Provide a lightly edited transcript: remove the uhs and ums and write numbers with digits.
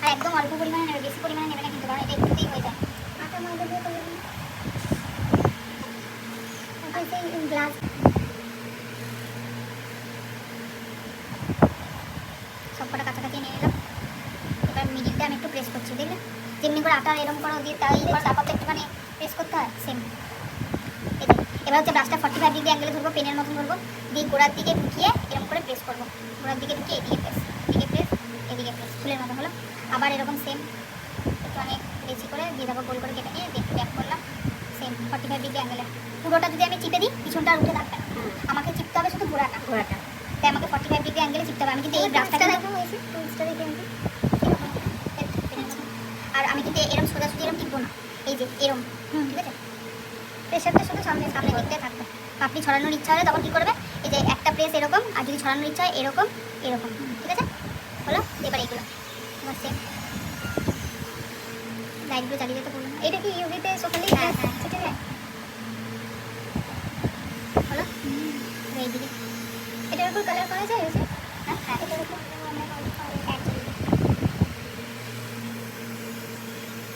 আর একদম অল্প পরিমাণে নেবে, বেশি পরিমাণে নেবে না কিন্তু, কারণ এটা একটুতেই হয়ে যায়। আটা ময়দা দিয়ে করবে সেই গ্লাস সবকটা কাছাকাছি নিয়ে নিলাম। এবার মিডিলটা আমি একটু প্রেস করছি, দেখলে যেমনি করে আটা এরকম করো দিয়ে তাই তারপর তো একটুখানি প্রেস করতে হয়, সেম। এবার হচ্ছে ব্রাশটা 45 ডিগ্রি অ্যাঙ্গেলে ধরবো, পেনের মতন ধরবো, দিয়ে গোড়ার দিকে ঢুকিয়ে এরকম করে প্রেস করবো, গোড়ার দিকে ঢুকিয়ে এদিকে প্রেস, এদিকে প্রেস, এদিকে প্রেস, ফুলের মতো হলো। আবার এরকম সেম একটু অনেক বেশি করে দিয়ে দেবো, গোল করে কেটে নিয়ে একটু ব্যাক করলাম, সেম 45 ডিগ্রি অ্যাঙ্গেলে। পুরোটা যদি আমি চিপে দিই পিছনটা আর উঠে থাকবে না, আমাকে চিপতে হবে শুধু গোড়াটা, তাই আমাকে 45 ডিগ্রি অ্যাঙ্গেলে চিপতে হবে। আমি কিন্তু এই ব্রাশটা দেখা হয়েছে টুলসটা দেখে আমি, আর আমি কিন্তু এরকম সোজাসুজি এরকম টিপবো না, এই যে এরকম, ঠিক আছে, প্রেশারটা শুধু সামনে সামনে দিকটাই থাকবে। আপনি ছড়ানোর ইচ্ছা হলে তখন কী করবে, এই যে একটা প্রেস এরকম, আর যদি ছড়ানোর ইচ্ছা হয় এরকম এরকম, ঠিক আছে হলো। এবার এইগুলো এবার সেম লাইটগুলো চালিয়ে যেতে বলুন। এটা কি ইউভিতে সকালেই সেটা যায় হলো। এইদিকে এটার উপর কালার করা যায়, হ্যাঁ এটার উপর